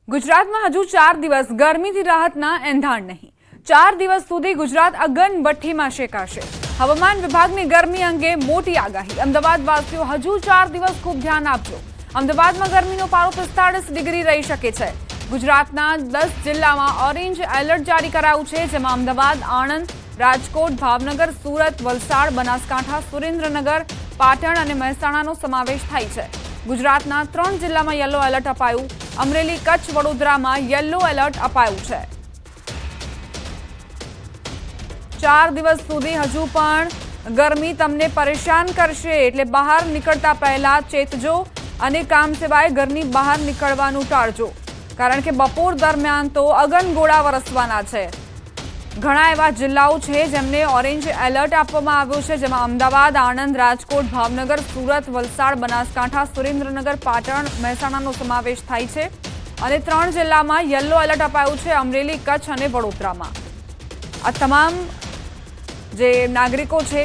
गुजरात में हजू 4 दिवस गर्मी थी राहतना एंधाण नहीं। 4 दिवस सुधी गुजरात अगन भट्ठी में शेकाशे। हवामान विभाग की गर्मी अंगे मोटी आगाही। अमदावाद वासीओ हजू 4 दिवस खूब ध्यान आपजो। अमदावाद में गर्मी पारो 45 डिग्री रही शके छे। गुजरातना 10 जिल्ला में ऑरेंज एलर्ट जारी करायु छे, जेमां अमदावाद, आणंद, राजकोट, भावनगर, सूरत, वलसाड, बनासकांठा, सुरेन्द्रनगर, पाटण और महेसाणानो समावेश थाय छे। गुजरातना 3 जिल्ला में येलो एलर्ट अपायु। अमरेली, कच्छ, वडोदरा में येलो एलर्ट अपायु छे। 4 दिवस सुधी हजू पण गरमी तमने परेशान करशे, एटले बहार निकळता पहेला चेतजो अने काम सिवाय घरनी बहार निकळवानुं टाळजो, कारण के बपोर दरमियान तो अगनगोळा वरसवाना छे। घणा एवा जिल्लाओ छे जेमने ऑरेंज एलर्ट आपवामां आव्यो छे, जेमां अमदावाद, आणंद, राजकोट, भावनगर, सूरत, वलसाड, बनासकांठा, सुरेन्द्रनगर, पाटण, महेसाणानो समावेश थाय छे अने 3 जिल्लामां येलो एलर्ट अपायुं छे, अमरेली, कच्छ अने वडोदरामां। आ तमाम जे नागरिको छे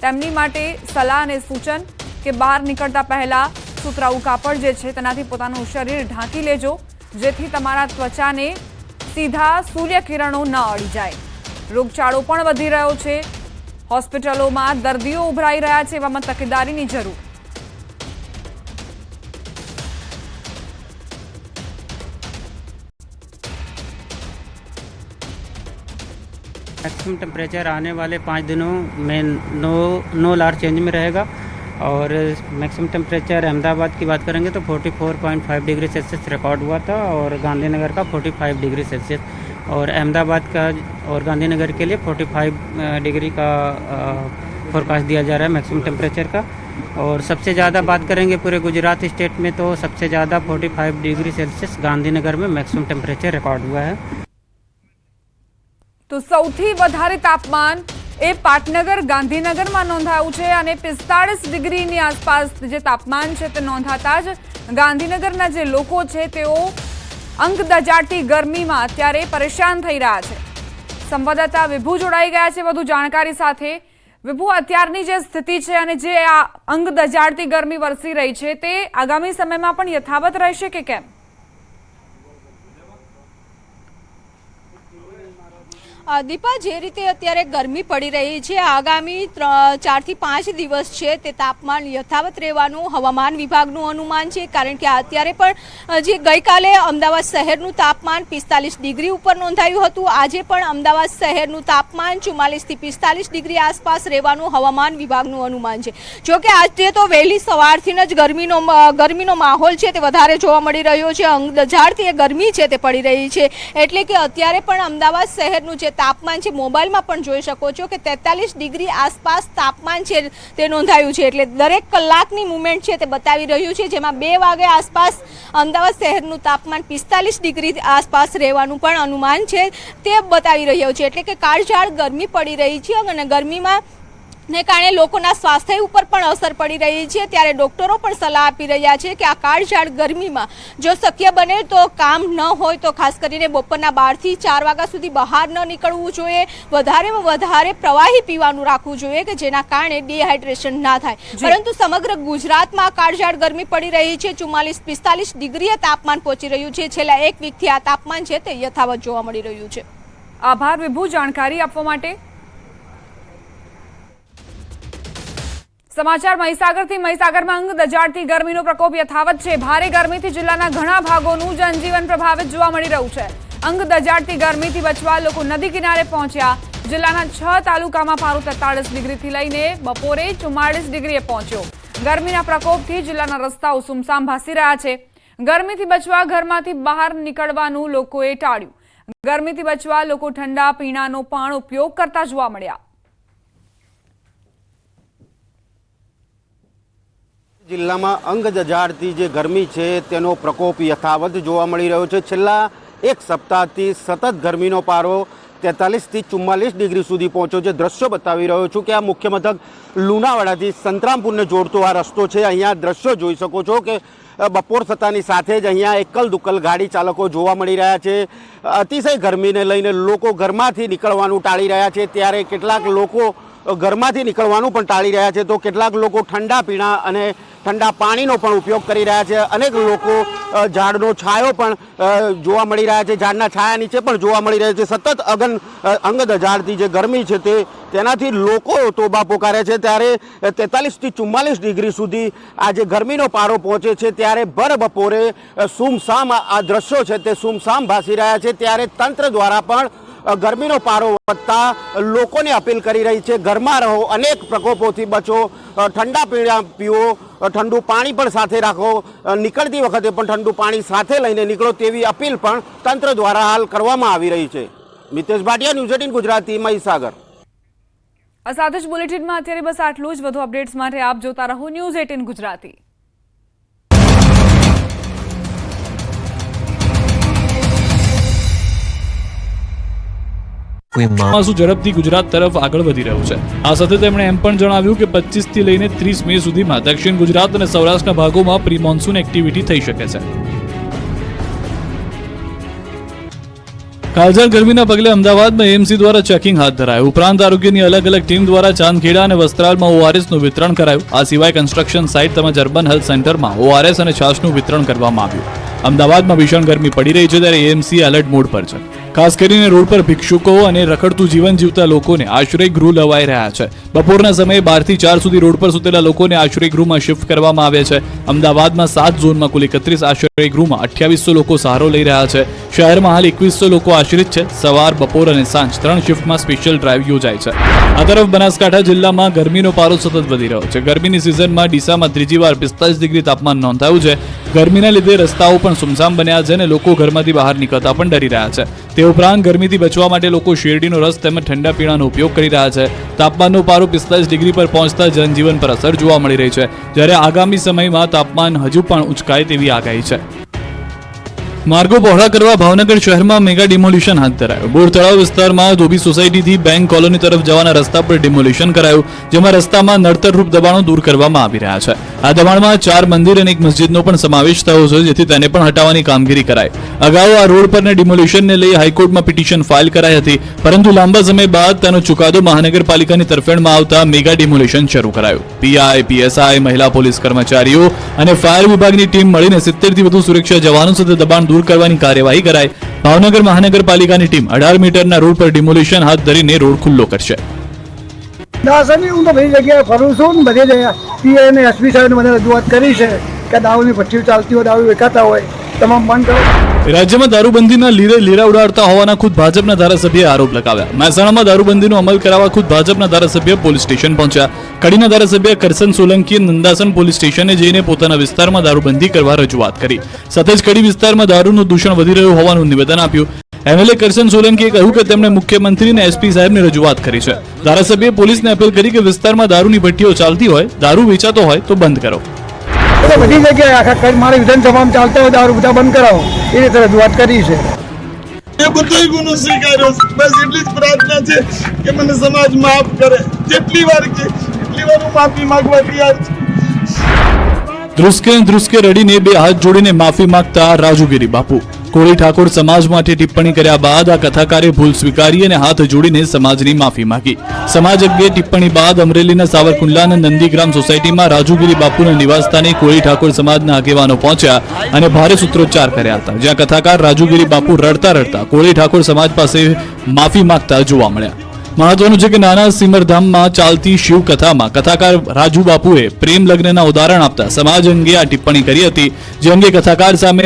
तेमनी माटे सलाह अने सूचन के बहार निकळता पहेला सुतराऊ कापड़ जे छे तेनाथी पोतानुं शरीर ढांकी लेजो, जेथी तमारा त्वचाने सीधा सूर्यकिरणों न अड़ी जाए। रोगचाळो पण वधी रह्यो छे। होस्पिटलोमां दर्दीओ उभराई रह्या छे, एवामां तकेदारीनी जरूर। मैक्सिमम टेम्परेचर आने वाले 5 दिनों में नो लार चेंज में रहेगा। और मैक्सिमम टेम्परेचर अहमदाबाद की बात करेंगे तो 44.5 डिग्री सेल्सियस रिकॉर्ड हुआ था और गांधीनगर का 45 डिग्री सेल्सियस, और अहमदाबाद का और गांधीनगर के लिए 45 डिग्री का फोरकास्ट दिया जा रहा है मैक्सिमम टेम्परेचर का। और सबसे ज़्यादा बात करेंगे पूरे गुजरात स्टेट में तो सबसे ज़्यादा 45 डिग्री सेल्सियस गांधीनगर में मैक्सिमम टेम्परेचर रिकॉर्ड हुआ है। तो सौथी वधारे तापमान ए पाटनगर, गांधीनगर में नोंधायु छे अने 45 डिग्री आसपास जे तापमान छे ते नोंधाता ज गांधीनगरना जे लोको छे तेओ अंग दजाड़ती गर्मी में अत्यारे परेशान थई रह्या छे। संवाददाता विभू जोड़ाई गया छे वधु जानकारी साथे। विभू, अत्यारनी जे स्थिति छे अने जे आ अंग दजाड़ती गर्मी वरसी रही छे ते आगामी समय में पण यथावत रहेशे के केम? दीपा, जे रीते अत्यारे गरमी पड़ी रही है, आगामी 4 થી 5 दिवस है ते तापमान यथावत रहेवानुं हवामान विभागनुं अनुमान है, कारण के अत्यारे पण जे गई काले अमदावाद शहेरनुं तापमान 45 डिग्री उपर नोंधायुं हतुं। आजे पण अमदावाद शहेरनुं तापमान 44 થી 45 डिग्री आसपास रहेवानुं हवामान विभागनुं अनुमान है। जो कि आज तो वहेली सवारथी ज गरमीनो माहोल है ते वधारे जोवा मळी रह्यो छे। अंग दजाड़ती गरमी है ते पड़ी रही है, एटले के अत्यारे पण अमदावाद शहेरनुं जे तापमान है मोबाइल में पण जोई शको छो कि 43 डिग्री आसपास तापमान है ते नोंधायुं छे। एटले दरेक कलाकनी मूवमेंट है ते बतावी रह्युं छे, जेमां 2 वागे आसपास अमदावाद शहेरनुं तापमान 45 डिग्री आसपास रहेवानुं पण अनुमान है ते बतावी रह्यो छे। एटले के काळझाळ गरमी पड़ी रही है अने गरमीमां ने कारणे लोकोना स्वास्थ्य उपर पण असर पड़ी रही है। त्यारे डॉक्टरो पण सलाह आपी रह्या छे कि आ काळझाळ गरमीमां जो शक्य बने तो काम न होय तो खास करीने बपोરના 12 થી 4 वाग्या सुधी बहार न निकळવું જોઈએ। વધારેમાં વધારે પ્રવાહી પીવાનું રાખવું જોઈએ કે જેના કારણે ડિહાઇડ્રેશન ના થાય। પરંતુ સમગ્ર ગુજરાતમાં કાળઝાળ ગરમી પડી રહી છે। 44-45 ડિગ્રીએ તાપમાન પહોંચી રહ્યું છે। છેલ્લા 1 વીકથી આ તાપમાન છે તે યથાવત જોવા મળી રહ્યું છે। આભાર વિભુ જાણકારી આપવા માટે। समाचार મહીસાગરથી। મહીસાગરમાં અંગ દજાડતી ગરમીનો પ્રકોપ યથાવત છે। ભારે ગરમીથી જિલ્લાના ઘણા ભાગોનું જનજીવન પ્રભાવિત જોવા મળી રહ્યું છે। અંગ દજાડતી ગરમીથી બચવા લોકો નદી કિનારે પહોંચ્યા। જિલ્લાના 6 તાલુકામાં પારો 43 ડિગ્રીથી લઈને બપોરે 44 ડિગ્રીએ પહોંચ્યો। ગરમીના પ્રકોપથી જિલ્લાના રસ્તાઓ સુમસામ ભાસી રહ્યા છે। ગરમીથી બચવા ઘરમાંથી બહાર નીકળવાનું લોકોએ ટાળ્યું। ગરમીથી બચવા લોકો ઠંડા પીણાનો પણ ઉપયોગ કરતા જોવા મળ્યા। જિલ્લામાં અંગ દજાડતી જે ગરમી છે તેનો પ્રકોપ યથાવત જોવા મળી રહ્યો છે। છેલ્લા 1 સપ્તાહથી સતત ગરમીનો પારો 43 થી 44 ડિગ્રી સુધી પહોંચ્યો છે। દ્રશ્યો બતાવી રહ્યો છું કે આ મુખ્ય મથક લુણાવાડાથી સંતરામપુરને જોડતો આ રસ્તો છે। અહીંયા દ્રશ્યો જોઈ શકો છો કે બપોર થતાની સાથે જ અહીંયા એકલ દુકલ ગાડી ચાલકો જોવા મળી રહ્યા છે। અતિશય ગરમીને લઈને લોકો ઘરમાંથી નીકળવાનું ટાળી રહ્યા છે, ત્યારે કેટલાક લોકો ઘરમાંથી નીકળવાનું પણ ટાળી રહ્યા છે, તો કેટલાક લોકો ઠંડા પીણા અને ઠંડા પાણીનો પણ ઉપયોગ કરી રહ્યા છે. અનેક લોકો ઝાડનો છાંયો પણ જોવા મળી રહ્યા છે, ઝાડના છાયા નીચે પણ જોવા મળી રહ્યા છે. સતત અંગ દજાડતી જે ગરમી છે તેનાથી લોકો તોબા પોકારે છે. ત્યારે 43 થી 44 ડિગ્રી સુધી આ જે ગરમીનો પારો પહોંચે છે, ત્યારે ભર બપોરે સુમસામ આ દ્રશ્યો છે તે સુમસામ ભાસી રહ્યા છે. ત્યારે તંત્ર દ્વારા પણ ગરમીનો પારો વધતા લોકોને અપીલ કરી રહી છે, ઘરમાં રહો, અનેક પ્રકોપોથી બચો, ઠંડા પીણા પીવો, ઠંડુ પાણી પણ સાથે રાખો, નીકળતી વખતે પણ ઠંડુ પાણી સાથે લઈને નીકળો તેવી અપીલ પણ તંત્ર દ્વારા હાલ કરવામાં આવી રહી છે. મિતેશ ભાટિયા, ન્યૂઝ 18 ગુજરાતી, મહીસાગર. આ સાથે જ બુલેટિનમાં અત્યારે બસ આટલું જ. વધુ અપડેટ્સ માટે આપ જોતા રહો ન્યૂઝ 18 ગુજરાતી. ચોમાસું ઝડપથી ગુજરાત તરફ આગળ વધી રહ્યું છે. આ સાથે તેમણે એમ પણ જણાવ્યું કે 25 થી લઈને 30 મે સુધીમાં દક્ષિણ ગુજરાત અને સૌરાષ્ટ્રના ભાગોમાં પ્રી મોન્સૂન એક્ટિવિટી થઈ શકે છે. કાળઝાળ ગરમીના પગલે અમદાવાદમાં એએમસી દ્વારા ચેકિંગ હાથ ધરાયું. ઉપરાંત આરોગ્યની અલગ અલગ ટીમ દ્વારા ચાંદખેડા અને વસ્ત્રાલમાં ઓઆરએસનું વિતરણ કરાયું. આ સિવાય કન્સ્ટ્રક્શન સાઇટ તેમજ અર્બન હેલ્થ સેન્ટરમાં ઓઆરએસ અને છાશનું વિતરણ કરવામાં આવ્યું. અમદાવાદમાં ભીષણ ગરમી પડી રહી છે, ત્યારે એએમસી એલર્ટ મોડ પર છે. ખાસ કરીને રોડ પર ભિક્ષુકો અને રખડતું જીવન જીવતા લોકોને આશ્રય ગૃહ લવાઈ રહ્યા છે. બપોરના સમયે 12 થી 4 સુધી રોડ પર સૂતેલા લોકોને આશ્રય ગૃહમાં શિફ્ટ કરવામાં આવે છે. અમદાવાદમાં 7 ઝોનમાં કુલ 31 આશ્રય ગૃહમાં 2800 લોકો સહારો લઈ રહ્યા છે. શહેરમાં હાલ 2100 લોકો આશ્રિત છે. સવાર, બપોર અને સાંજ 3 શિફ્ટમાં સ્પેશિયલ ડ્રાઈવ યોજાય છે. આ તરફ બનાસકાંઠા જિલ્લામાં ગરમીનો પારો સતત વધી રહ્યો છે. ગરમીની સિઝનમાં ડીસામાં ત્રીજી વાર 45 ડિગ્રી તાપમાન નોંધાયું છે. ગરમીના લીધે રસ્તાઓ પણ સુમસામ બન્યા છે અને લોકો ઘરમાંથી બહાર નીકળતા પણ ડરી રહ્યા છે. તે ઉપરાંત ગરમીથી બચવા માટે લોકો શેરડીનો રસ તેમજ ઠંડા પીણાનો ઉપયોગ કરી રહ્યા છે. તાપમાનનો પારો 45 ડિગ્રી પર પહોંચતા જનજીવન પર અસર જોવા મળી રહી છે, જ્યારે આગામી સમયમાં તાપમાન હજુ પણ ઉંચકાય તેવી આગાહી છે. માર્ગો પહોળા કરવા ભાવનગર શહેરમાં મેગા ડિમોલિશન હાથ ધરાયું. બોર તળાવ વિસ્તારમાં ધોબી સોસાયટીથી બેંક કોલોની તરફ જવાના રસ્તા પર ડિમોલિશન કરાયું, જેમાં રસ્તામાં નડતરરૂપ દબાણો દૂર કરવામાં આવી રહ્યા છે. આ દબાણમાં 4 મંદિર અને એક મસ્જિદનો પણ સમાવેશ થયો છે, જેથી તેને પણ હટાવવાની કામગીરી કરાઈ. અગાઉ આ રોડ પરના ડિમોલિશનને લઈ હાઈકોર્ટમાં પિટિશન ફાઇલ કરાઈ હતી, પરંતુ લાંબા સમય બાદ તેનો ચુકાદો મહાનગરપાલિકાની તરફેણમાં આવતા મેગા ડિમોલિશન શરૂ કરાયું. પીઆઈ, પીએસઆઈ, મહિલા પોલીસ કર્મચારીઓ અને ફાયર વિભાગની ટીમ મળીને 70 થી વધુ સુરક્ષા જવાનો સાથે દબાણ દૂર કરવાની કાર્યવાહી કરાઈ. ભાવનગર મહાનગરપાલિકાની ટીમ 18 મીટરના રોડ પર ડિમોલિશન હાથ ધરીને રોડ ખુલ્લો કરશે. દાસની હું તો બધી જગ્યાએ ફરું છું ને બધી જગ્યાએ પીએ અને એસપી સાહેબને મને રજૂઆત કરી છે કે દારૂની ભઠ્ઠીઓ ચાલતી હોય, દારૂ વેચાતા હોય, તમામ બંધ કરો. રાજ્યમાં દારૂબંધીના લીરે લીરા ઉડાડતા હોવાના ખુદ ભાજપના ધારાસભ્યએ આરોપ લગાવ્યા. મહેસાણામાં દારૂબંધીનો અમલ કરાવવા ખુદ ભાજપના ધારાસભ્ય પોલીસ સ્ટેશન પહોંચ્યા. કડીના ધારાસભ્ય કરસન સોલંકીએ નંદાસન પોલીસ સ્ટેશને જઈને પોતાના વિસ્તારમાં દારૂબંધી કરવા રજૂઆત કરી. સાથે જ કડી વિસ્તારમાં દારૂનું દૂષણ વધી રહ્યું હોવાનું નિવેદન આપ્યું. એમએલએ કરસન સોલંકીએ કહ્યું કે તેમણે મુખ્યમંત્રી અને એસપી સાહેબને રજૂઆત કરી છે. ધારાસભ્યએ પોલીસને અપીલ કરી કે વિસ્તારમાં દારૂની ભઠ્ઠીઓ ચાલતી હોય, દારૂ વેચાતો હોય તો બંધ કરો. બધી જગ્યાએ આખા મારી વિધાનસભામાં ચાલતા હોય દારૂ બધા બંધ કરાવો એ રીતે રજૂઆત કરી છે. એ બધો ગુનો સ્વીકાર્યો છે. બસ એટલી જ પ્રાર્થના છે કે મને સમાજ માફ કરે. જેટલી વાર કે એટલી વાર હું માફી માંગવા તૈયાર છું. ધ્રુસકે રડીને 2 હાથ જોડીને માફી માંગતા રાજુગીરી બાપુ. કોળી ઠાકોર સમાજ માટે ટિપ્પણી કર્યા બાદ આ કથાકારે ભૂલ સ્વીકારી અને હાથ જોડીને સમાજની માફી માંગી. સમાજ અંગે ટિપ્પણી બાદ અમરેલીના સાવરકુંડલાના નંદીગ્રામ સોસાયટીમાં રાજુગીરી બાપુના નિવાસસ્થાને કોળી ઠાકોર સમાજના આગેવાનો પહોંચ્યા અને ભારે સૂત્રોચ્ચાર કર્યા હતા, જ્યાં કથાકાર રાજુગીરી બાપુ રડતા રડતા કોળી ઠાકોર સમાજ પાસે માફી માંગતા જોવા મળ્યા. મહત્વનું છે કે નાના સિમરધામમાં ચાલતી શિવકથામાં કથાકાર રાજુ બાપુએ પ્રેમ લગ્નના ઉદાહરણ આપતા સમાજ અંગે આ ટિપ્પણી કરી હતી, જે અંગે કથાકાર સામે